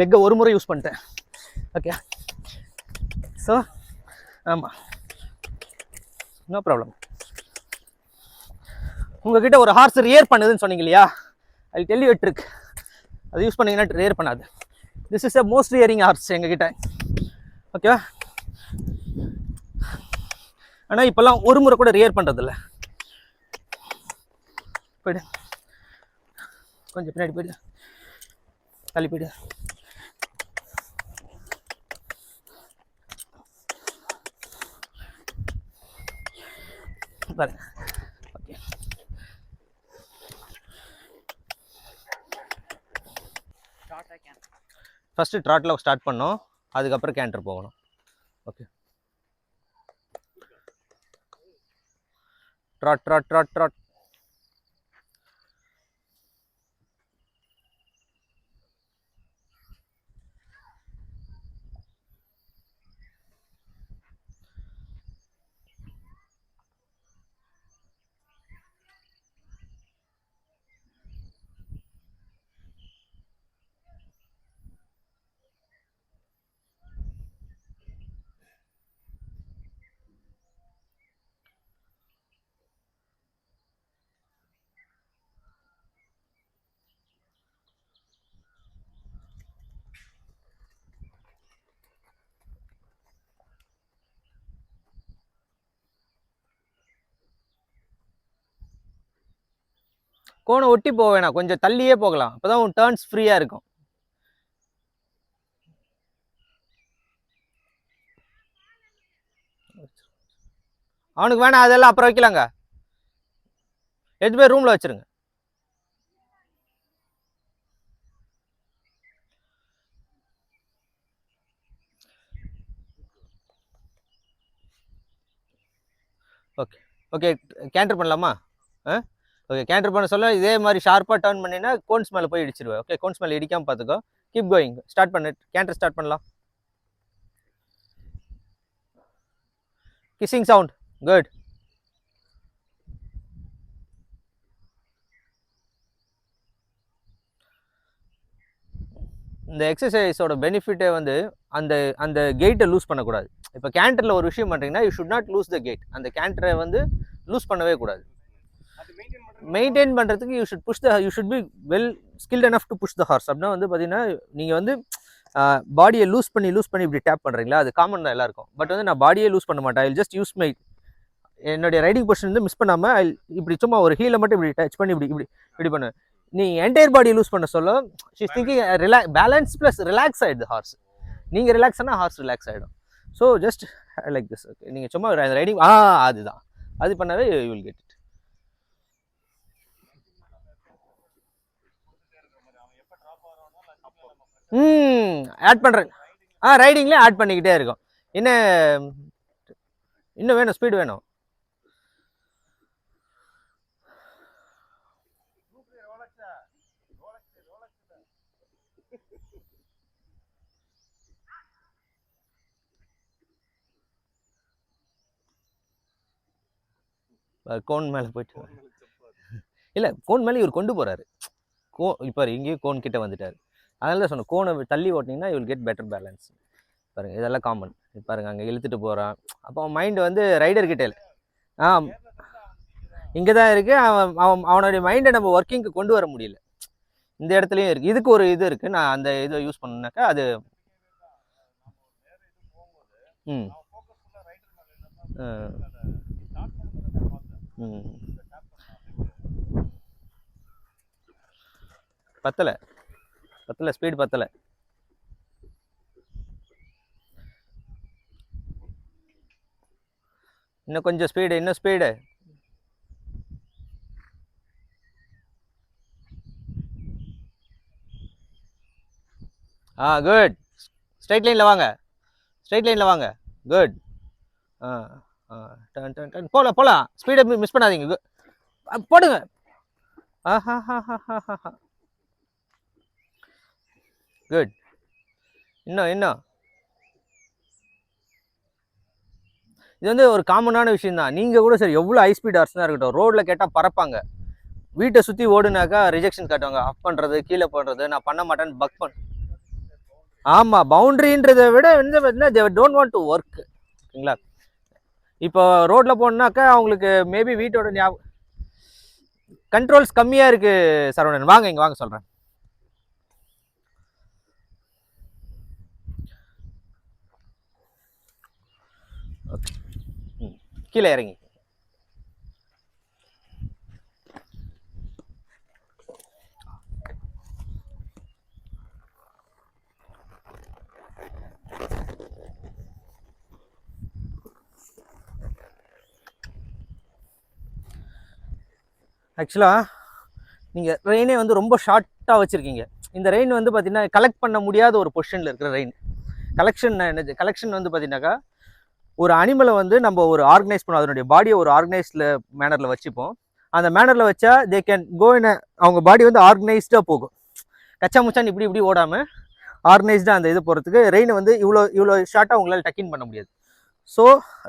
லெக்கை ஒரு முறை யூஸ் பண்ணிட்டேன். ஓகே, ஸோ ஆமாம், நோ ப்ராப்ளம். உங்ககிட்ட ஒரு ஹார்ஸ் ரியர் பண்ணுதுன்னு சொன்னீங்க இல்லையா, அது டெல்லி வெட்ருக்கு, அது யூஸ் பண்ணிங்கன்னா ரியர் பண்ணாது. This is a most rearing horse எங்ககிட்ட. ஓகேவா? ஆனால் இப்போல்லாம் ஒரு முறை கூட ரியர் பண்ணுறதில்ல. போய்டு, கொஞ்சம் பின்னாடி போய்டு, தள்ளி போய்டு. பாருங்க. ஓகே, ஃபஸ்ட்டு ட்ராட்டில் ஸ்டார்ட் பண்ணோம், அதுக்கப்புறம் கேண்டர் போகணும். ஓகே, ட்ராட் ட்ராட் ட்ராட் ட்ராட். கோனை ஒட்டி போக வேணாம், கொஞ்சம் தள்ளியே போகலாம், அப்போதான் உன் டர்ன்ஸ் ஃப்ரீயாக இருக்கும். அவனுக்கு வேணாம், அதெல்லாம் அப்புறம் வைக்கலாங்க, எடுத்து போய் ரூமில் வச்சுருங்க. ஓகே ஓகே, கேண்டர் பண்ணலாமா? ஓகே, கேண்டர் பண்ண சொல்ல இதே மாதிரி ஷார்ப்பாக டர்ன் பண்ணினா கோன்ஸ் மேலே போய் இடிச்சிருவேன். ஓகே, கோன்ஸ் மேலே இடிக்காமல் பார்த்துக்கோ. கீப் கோயிங், ஸ்டார்ட் பண்ணு, கேண்டர் ஸ்டார்ட் பண்ணலாம். Kissing sound, good. இந்த எக்ஸசைஸோட பெனிஃபிட்டே வந்து அந்த அந்த கேட்டை லூஸ் பண்ணக்கூடாது. இப்போ கேண்டரில் ஒரு விஷயம் பண்ணுறீங்கன்னா you should not lose the gait. அந்த கேண்டரை வந்து லூஸ் பண்ணவே கூடாது. மெயின்டைன் பண்ணுறதுக்கு you should be well skilled enough to push the horse. அப்படின்னா வந்து பார்த்தீங்கன்னா நீங்கள் வந்து பாடியை லூஸ் பண்ணி இப்படி டேப் பண்ணுறீங்களா, அது காமன் தான் எல்லாருக்கும். பட் வந்து நான் பாடியே லூஸ் பண்ண மாட்டேன். ஐ ஜஸ்ட் யூஸ் மை என்னுடைய ரைடிங் பொசிஷன் வந்து மிஸ் பண்ணாமல் இப்படி சும்மா ஒரு ஹீலை மட்டும் இப்படி டச் பண்ணி இப்படி பண்ணுவேன். நீ என்டையர் பாடியை லூஸ் பண்ண சொல்ல she's thinking balance plus relax ஆகிடுது ஹார்ஸ். நீங்கள் ரிலாக்ஸ் ஆனால் ஹார்ஸ் ரிலாக்ஸ் ஆகிடும். So just like this. Okay, நீங்கள் சும்மா ரைடிங் அதுதான், அது பண்ணாவே you will get it. Add பண்ணுறேன். ரைடிங்லேயே ஆட் பண்ணிக்கிட்டே இருக்கும். இன்னும் வேணும், ஸ்பீடு வேணும். கோன் மேலே போயிட்டு இல்லை, கோன் மேலே இவர் கொண்டு போகிறாரு. இப்போ இங்கேயும் கோன் கிட்ட வந்துட்டார். அதனால தான் சொன்னேன், கோனை தள்ளி ஓட்டினீங்கன்னா you will get better balance. பாருங்கள், இதெல்லாம் காமன். பாருங்கள், அங்கே இழுத்துட்டு போகிறான். அப்போ மைண்டு வந்து ரைடர்கிட்ட இல்லை, இங்கே தான் இருக்குது. அவனுடைய மைண்டை நம்ம ஒர்க்கிங்க்கு கொண்டு வர முடியல. இந்த இடத்துலையும் இருக்குது. இதுக்கு ஒரு இது இருக்குது. நான் அந்த இதை யூஸ் பண்ணேன்னாக்கா அது பத்தலை, ஸ்பீடு பத்தலை. இன்னும் கொஞ்சம் ஸ்பீடு, இன்னும் ஸ்பீடு. குட். ஸ்ட்ரைட் லைனில் வாங்க, குட். போகலாம். ஸ்பீடை மிஸ் பண்ணாதீங்க, போடுங்க. குட். இன்னும் இது வந்து ஒரு காமனான விஷயம் தான். நீங்கள் கூட சரி, எவ்வளோ ஹை ஸ்பீட் ஹார்ஸ்னா இருக்கட்டும், ரோடில் கேட்டால் பறப்பாங்க. வீட்டை சுற்றி ஓடுனாக்கா ரிஜெக்ஷன் காட்டுவாங்க. அப் பண்ணுறது, கீழே போடுறது, நான் பண்ண மாட்டேன்னு பக் பண்ண. ஆமாம், பவுண்ட்ரின்றதை விட வந்து பார்த்தீங்கன்னா they don't want to work. ஓகேங்களா? இப்போ ரோட்டில் போகணுன்னாக்கா அவங்களுக்கு மேபி வீட்டோட ஞாபகம் கண்ட்ரோல்ஸ் கம்மியாக இருக்குது. சரவணன் வாங்க, இங்கே வாங்க சொல்கிறேன். ஓகே, கீழே இறங்கி. ஆக்சுவலாக நீங்கள் ரெயினே வந்து ரொம்ப ஷார்ட்டாக வச்சுருக்கீங்க. இந்த ரெயின் வந்து பார்த்தீங்கன்னா கலெக்ட் பண்ண முடியாத ஒரு பொசிஷனில் இருக்கிற ரெயின். கலெக்ஷன் வந்து பார்த்தீங்கன்னாக்கா ஒரு அனிமலை வந்து நம்ம ஒரு ஆர்கனைஸ் பண்ணோம், அதனுடைய பாடியை ஒரு ஆர்கனைஸ்டில் மேனரில் வச்சுப்போம். அந்த மேனரில் வச்சா தே கேன் கோ இன், அவங்க பாடி வந்து ஆர்கனைஸ்டாக போகும். கச்சா முச்சான் இப்படி இப்படி ஓடாமல் ஆர்கனைஸ்டாக அந்த இது போகிறதுக்கு ரெயின் வந்து இவ்வளோ ஷார்ட்டாக உங்களால் டக்கின் பண்ண முடியாது. So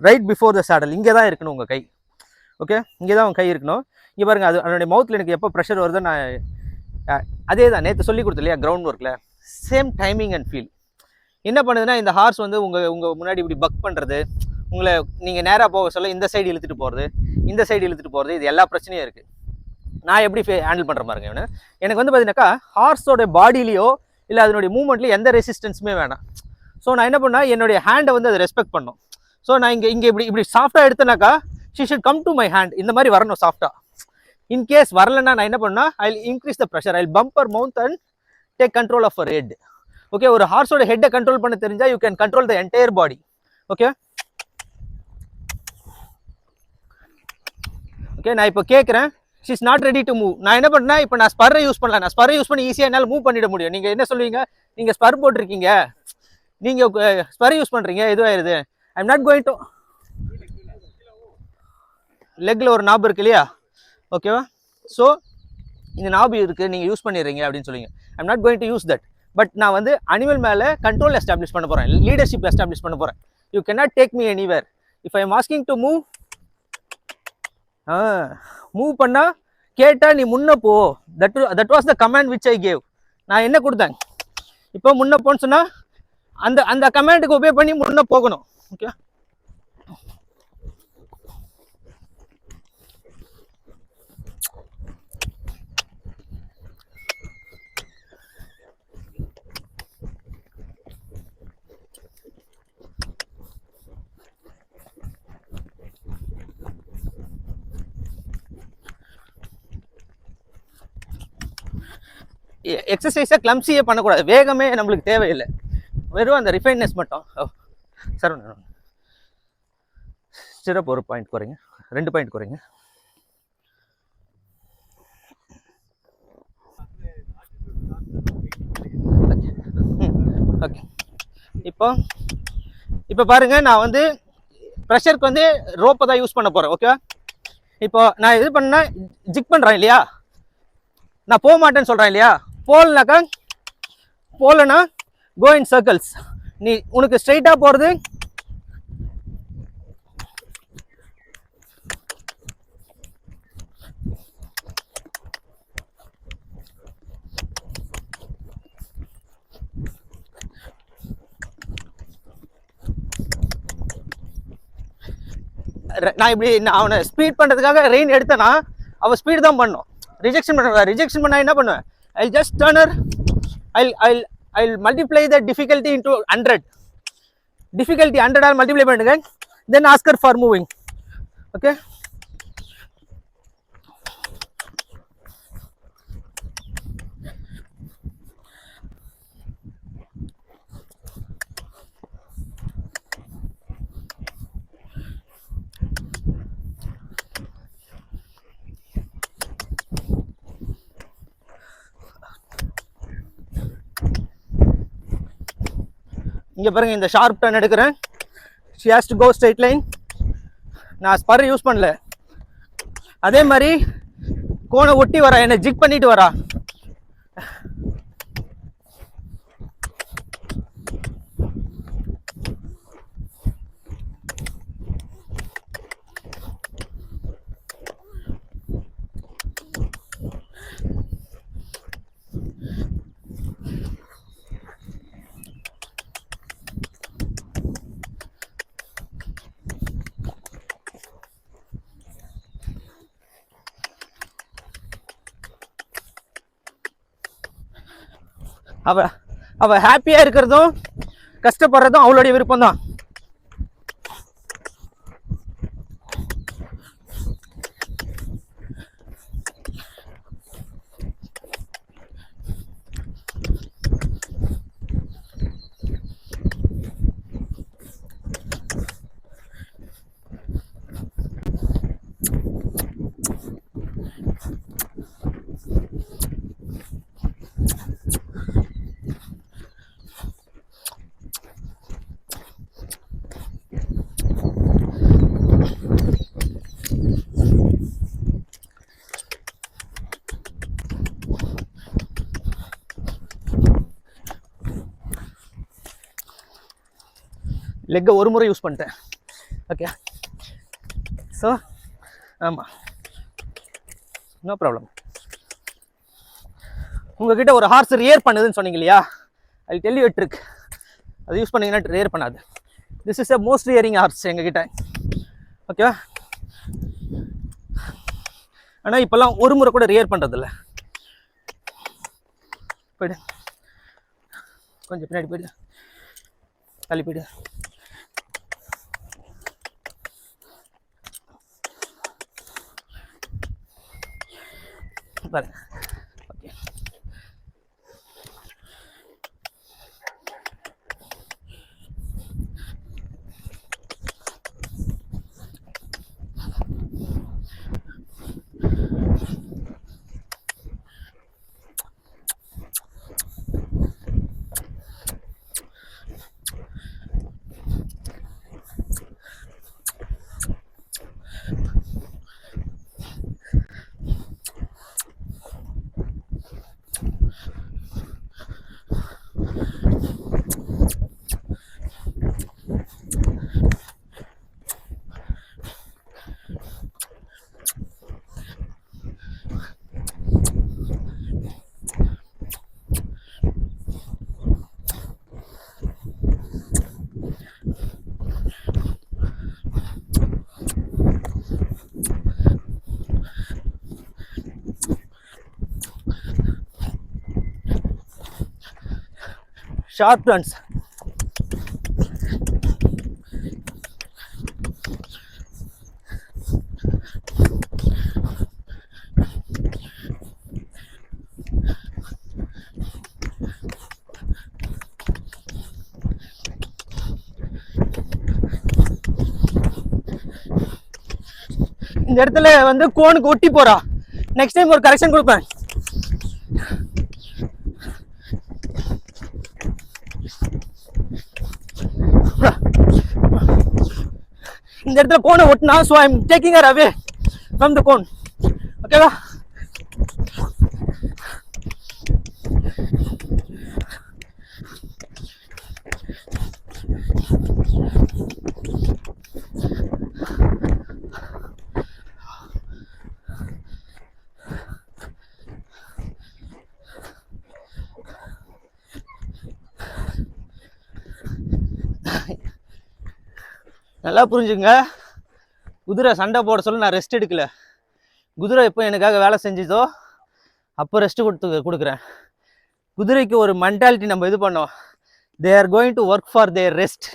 right before the saddle இங்கே தான் இருக்கணும் உங்கள் கை. ஓகே, இங்கே தான் உங்கள் கை இருக்கணும். இங்கே பாருங்கள், அது அதனுடைய மவுத்தில் எனக்கு எப்போ ப்ரெஷர் வருதோ நான் அதே தான் நேற்று சொல்லி கொடுத்து இல்லையா கிரவுண்ட் ஒர்க்கில், சேம் டைமிங் அண்ட் ஃபீல். என்ன பண்ணுதுன்னா இந்த ஹார்ஸ் வந்து உங்கள் முன்னாடி இப்படி பக் பண்ணுறது, உங்களை நீங்கள் நேராக போக சொல்ல இந்த சைடு இழுத்துட்டு போகிறது, இந்த சைடு இழுத்துட்டு போகிறது, இது எல்லா பிரச்சனையும் இருக்குது. நான் எப்படி ஹேண்டில் பண்ணுற பாருங்க இவனு. எனக்கு வந்து பார்த்தீங்கன்னாக்கா ஹார்ஸோட பாடியிலையோ இல்லை அதனுடைய மூவ்மெண்ட்லேயும் எந்த ரெசிஸ்டன்ஸுமே வேணாம். ஸோ நான் என்ன பண்ணால் என்னுடைய ஹேண்டை வந்து அதை ரெஸ்பெக்ட் பண்ணணும். ஸோ நான் இங்கே இப்படி சாஃப்டாக எடுத்தேனாக்கா she should come to my hand, இந்த மாதிரி வரணும் சாஃப்டாக. இன்கேஸ் வரலன்னா நான் என்ன பண்ணால் I increase the pressure, I bump her mouth and take control of her head. Okay, ஒரு ஹார்ஸோட ஹெட்டை கண்ட்ரோல் பண்ண தெரிஞ்சால் you can control the entire body. Okay okay, நான் இப்போ கேட்குறேன், she is not ready to move. நான் என்ன பண்ணேன், இப்போ நான் ஸ்பர்ரை யூஸ் பண்ணலாம். நான் ஸ்பர்ரை யூஸ் பண்ணி ஈஸியாக என்னால் மூவ் பண்ணிட முடியும். நீங்கள் என்ன சொல்லுவீங்க, நீங்கள் ஸ்பர் போட்டிருக்கீங்க, நீங்கள் ஸ்பர் யூஸ் பண்ணுறீங்க, எதுவாயிருது. I am not going to, லெக்கில் ஒரு நாப் இருக்கு இல்லையா, ஓகேவா? ஸோ இந்த நாபு இருக்குது, நீங்கள் யூஸ் பண்ணிடுறீங்க அப்படின்னு சொல்லுவீங்க. ஐ am not going to use that. But நான் வந்து அனிமல் மேலே கண்ட்ரோல் எஸ்டாப்ளிஷ் பண்ண போகிறேன், லீடர்ஷிப் எஸ்டாப்ளிஷ் பண்ண போகிறேன். You cannot take me anywhere. If I am asking to move, move பண்ணால் கேட்டால் நீ முன்ன போ. That was the command which I gave. நான் என்ன கொடுத்தேன், இப்போ முன்ன போன்னு சொன்னால் அந்த கமாண்டுக்கு ஒபே பண்ணி முன்ன போகணும். ஓகே, எக்ஸசைஸை கிளம்ஸியே பண்ணக்கூடாது. வேகமே நம்மளுக்கு தேவையில்லை, வெறும் அந்த ரிஃபைன்னஸ் மட்டும். சார் ஸ்டிரப் ஒரு பாயிண்ட் குறைங்க, 2 பாயிண்ட் குறைங்க. ஓகே, இப்போ பாருங்க, நான் வந்து ப்ரெஷருக்கு வந்து ரோப்பை தான் யூஸ் பண்ண போகிறேன். ஓகேவா? இப்போ நான் இது பண்ண ஜிக் பண்ணுறேன் இல்லையா, நான் போக மாட்டேன்னு சொல்கிறேன் இல்லையா, போகலன்னா கோ இன் சர்க்கிள்ஸ். நீ உனக்கு ஸ்ட்ரைட்டாக போகிறது நான் இப்படி நான் அவனை ஸ்பீட் பண்ணுறதுக்காக ரெயின் எடுத்தேன்னா அவள் ஸ்பீட் தான் பண்ணும். ரிஜெக்ஷன் பண்ண என்ன பண்ணுவேன், I just turner, I multiply the difficulty into 100. Difficulty 100 all multiply பண்ணுங்க, then ask her for moving. Okay, இங்கே பாருங்க, இந்த ஷார்ப் டர்ன் எடுக்கிறேன், she has to go straight line. நான் ஸ்பர் யூஸ் பண்ணல, அதே மாதிரி கோனை ஒட்டி வரா, என்னை ஜிக் பண்ணிட்டு வரா. அவள் ஹாப்பியாக இருக்கிறதும் கஷ்டப்படுறதும் அவளுடைய விருப்பம் தான். லெக்கை ஒரு முறை யூஸ் பண்ணிட்டேன். ஓகே, ஸோ ஆமாம், நோ ப்ராப்ளம். உங்ககிட்ட ஒரு ஹார்ஸ் ரியர் பண்ணுதுன்னு சொன்னீங்க இல்லையா, அது டெல் யூ ட்ரிக். அது யூஸ் பண்ணிங்கன்னா ரியர் பண்ணாது. This is a most rearing horse எங்ககிட்ட. ஓகேவா? ஆனால் இப்போல்லாம் ஒரு முறை கூட ரியர் பண்ணுறதில்ல. போய்டு, கொஞ்சம் பின்னாடி போய்டு, தள்ளி போய்டு. பாருங்க. Okay, sharp turns. இந்த இடத்துல வந்து கோனுக்கு ஒட்டி போறா. நெக்ஸ்ட் டைம் ஒரு கரெக்ஷன் கொடுப்பேன். இந்த இடத்துல கோனை ஒட்டினா, so I am taking her away from the cone. ஓகேவா? நல்லா புரிஞ்சுங்க. குதிரை சண்டை போட சொல்ல நான் ரெஸ்ட் எடுக்கல. குதிரை எப்போ எனக்காக வேலை செஞ்சதோ அப்போ ரெஸ்ட் கொடுக்குறேன். குதிரைக்கு ஒரு மென்டாலிட்டி நம்ம இது பண்ணோம். They are going to work for their rest.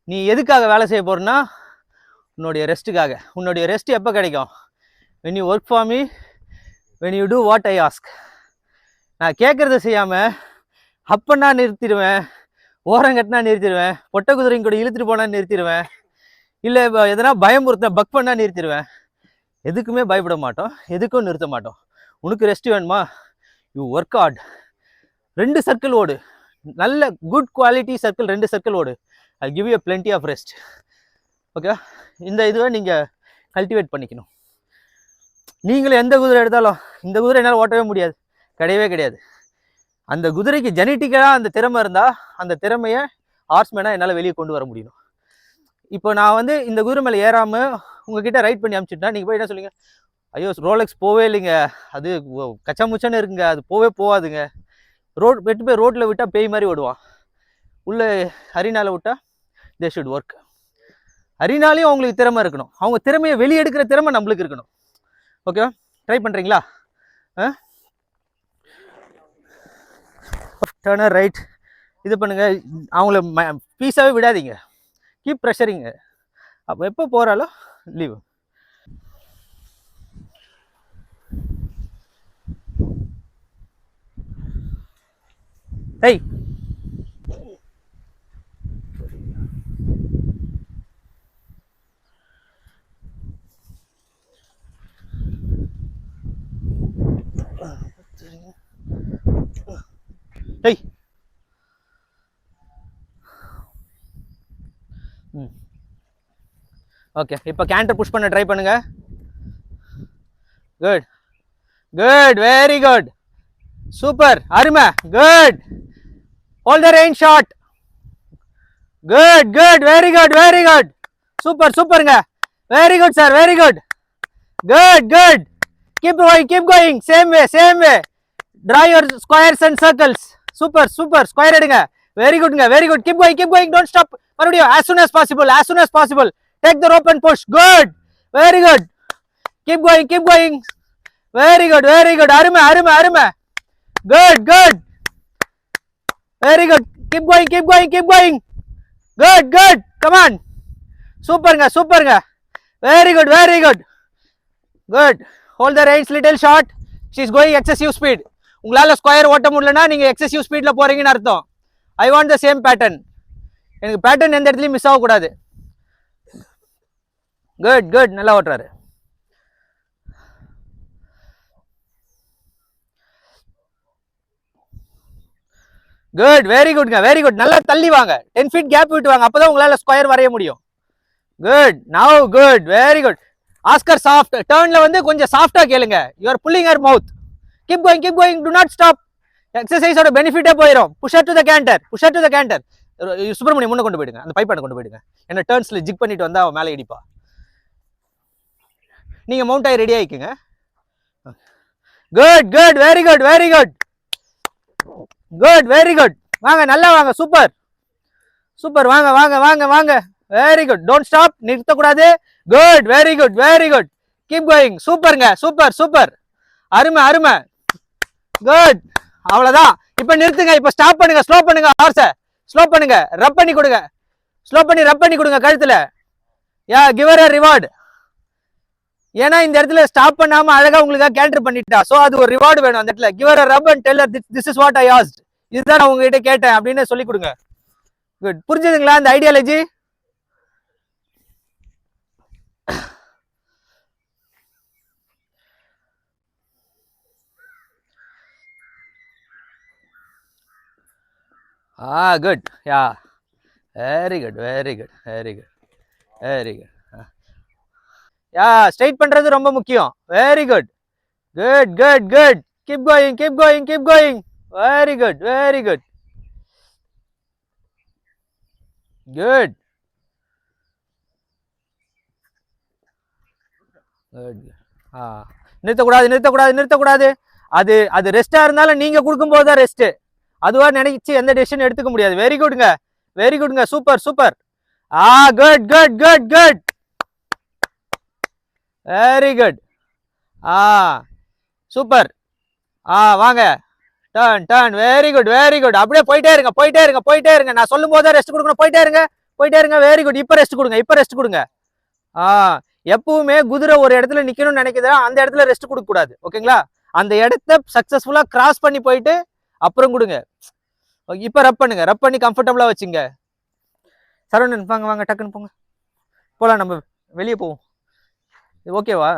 நீ எதுக்காக வேலை செய்ய போறேன்னா உன்னுடைய ரெஸ்ட்டுக்காக. உன்னுடைய ரெஸ்ட் எப்போ கிடைக்கும்? when you work for me, when you do what I ask. நான் கேட்குறத செய்யாமல் அப்பன்னா நிறுத்திடுவேன், ஓரங்கட்டினா நிறுத்திடுவேன், பொட்டை குதிரைங்க கூட இழுத்துட்டு போனால் நிறுத்திடுவேன், இல்லை எதனா பயமுறுத்த பக் பண்ணால் நிறுத்திடுவேன். எதுக்குமே பயப்பட மாட்டோம், எதுக்கும் நிறுத்த மாட்டோம். உனக்கு ரெஸ்ட் வேணுமா? You work hard. 2 சர்க்கிள் ஓடு, நல்ல குட் குவாலிட்டி சர்க்கிள் 2 சர்க்கிள் ஓடு. I give you plenty of rest. Okay, இந்த இதுவை நீங்கள் கல்டிவேட் பண்ணிக்கணும். நீங்களும் எந்த குதிரை எடுத்தாலும், இந்த குதிரை என்னால் ஓட்டவே முடியாது, கிடையவே கிடையாது. அந்த குதிரைக்கு ஜெனட்டிக்கலாக அந்த திறமை இருந்தால் அந்த திறமையை ஹார்ஸ்மேனாக என்னால் வெளியே கொண்டு வர முடியும். இப்போ நான் வந்து இந்த குதிரை மேலே ஏறாமல் உங்ககிட்ட ரைட் பண்ணி அனுப்பிச்சுட்டா நீங்கள் போய் என்ன சொல்லுங்க, ஐயோ ரோலெக்ஸ் போவே இல்லைங்க, அது கச்சாமுச்சான்னு இருக்குங்க, அது போவே போகாதுங்க. வெட்டு போய் ரோட்டில் விட்டால் பேய் மாதிரி ஓடுவான். உள்ளே அரினால விட்டால் தே ஷுட் ஒர்க். அரினாலையும் அவங்களுக்கு திறமை இருக்கணும், அவங்க திறமையை வெளியெடுக்கிற திறமை நம்மளுக்கு இருக்கணும். ஓகேவா? ட்ரை பண்ணுறீங்களா? Turn her right. இது பண்ணுங்க, அவங்கள பீஸாவே விடாதீங்க, கீப் ப்ரெஷரிங்க. அப்போ எப்போ போகிறாலும் லீவ். hey hey ஓகே, இப்போ கேண்டர் புஷ் பண்ண ட்ரை பண்ணுங்க. Good good, very good, super, அருமை, good. Hold the range shot. Good good, very good very good, super சூப்பருங்க, very good sir, very good, good good. Keep going, same way. Draw your squares and circles. Super super, square எடுங்க. Very குட்ங்க, very good. Keep going, don't stop. மறுபடியும் as soon as possible. Take the rope and push. Good, very good. Keep going. Very good. அருமை. Good. Very good. Keep going. Good. Come on. சூப்பருங்க. Very good. Good. Hold the reins little short. She is going excessive speed. உங்களால square ஓட்ட முடியலன்னா நீங்க excessive ஸ்பீட்ல போறீங்கன்னு அர்த்தம். I want the same pattern. எனக்கு பேட்டர்ன் எந்த இடத்துலயும் மிஸ் ஆகக்கூடாது. குட், நல்லா ஓட்டுறாரு. Good, very good. நல்லா தள்ளி வாங்க, 10 feet கேப் விட்டு வாங்க, அப்பதான் உங்களால ஸ்கொயர் வரைய முடியும். Good, now good, very good. Ask her soft டர்ன்ல வந்து கொஞ்சம் சாஃப்டா கேளுங்க. You are pulling her mouth. Keep going, do not stop. Exercise ஓட பெனிஃபிட்டே போயிடும். Push to the canter. Subramaniam முன்ன கொண்டு போயிடுங்க, அந்த பைப்பான கொண்டு போயிடுங்க. என்ன டர்ன்ஸ்ல ஜிக் பண்ணிட்டு வந்தா அவன் மேலே இடிப்பா. நீங்க மவுண்ட் ஆகி ரெடி ஆயிக்குங்க. Good, very good. வாங்க, நல்லா வாங்க, சூப்பர், வாங்க. வெரி குட், டோன்ட் ஸ்டாப், நிறுத்தக்கூடாது. Good, very good. Keep going, super. அருமை. குட், அவ்வளவுதான். இப்ப நிறுத்துங்க, இப்ப ஸ்டாப் பண்ணுங்க, ஸ்லோ பண்ணுங்க, ஹார்ஸ ஸ்லோ பண்ணுங்க, ரப் பண்ணி கொடுங்க, ரப் பண்ணி கொடுங்க கழுத்துல. யா, கிவ் ஹர் a reward. ஏன்னா இந்த இடத்துல ஸ்டாப் பண்ணாம அழகா உங்களுக்கு கேண்டர் பண்ணிட்டா, சோ அது ஒரு ரிவார்டு வேணும் அந்த இடத்துல. Give her a rub and tell her this is what I asked. இதுதான் நான் உங்ககிட்ட கேட்டேன் அப்படின்னு சொல்லி கொடுங்க. குட், புரிஞ்சுதுங்களா இந்த ideology? Good, yeah, very good. Yeah, straight பண்றது ரொம்ப முக்கியம். Very good. Keep going. Very good. நிறுத்தக்கூடாது. அது ரெஸ்டா இருந்தாலும் நீங்க கொடுக்கும் போதுதான் ரெஸ்ட். அதுவா நினைச்சு எந்த டெசிஷன் எடுத்துக்க முடியாது. வெரி குட்ங்க, super. Good. Very good. Super. வாங்க, டர்ன். Very good. அப்படியே போயிட்டே இருங்க. நான் சொல்லும் போதே ரெஸ்ட் கொடுக்கணும். போயிட்டே இருங்க. Very good. இப்ப ரெஸ்ட் கொடுங்க. எப்பவுமே குதிரை ஒரு இடத்துல நிக்கணும்னு நினைக்கிறதா அந்த இடத்துல ரெஸ்ட் கொடுக்க கூடாது. ஓகேங்களா? அந்த இடத்த சக்சஸ்ஃபுல்லா கிராஸ் பண்ணி போயிட்டு அப்புறம் கொடுங்க. இப்ப ரப் பண்ணி கம்ஃபர்டபுளா வச்சுங்க. சரவணன் வாங்க, டக்குன்னு போங்க, போலாம், நம்ம வெளியே போவோம். ஓகேவா?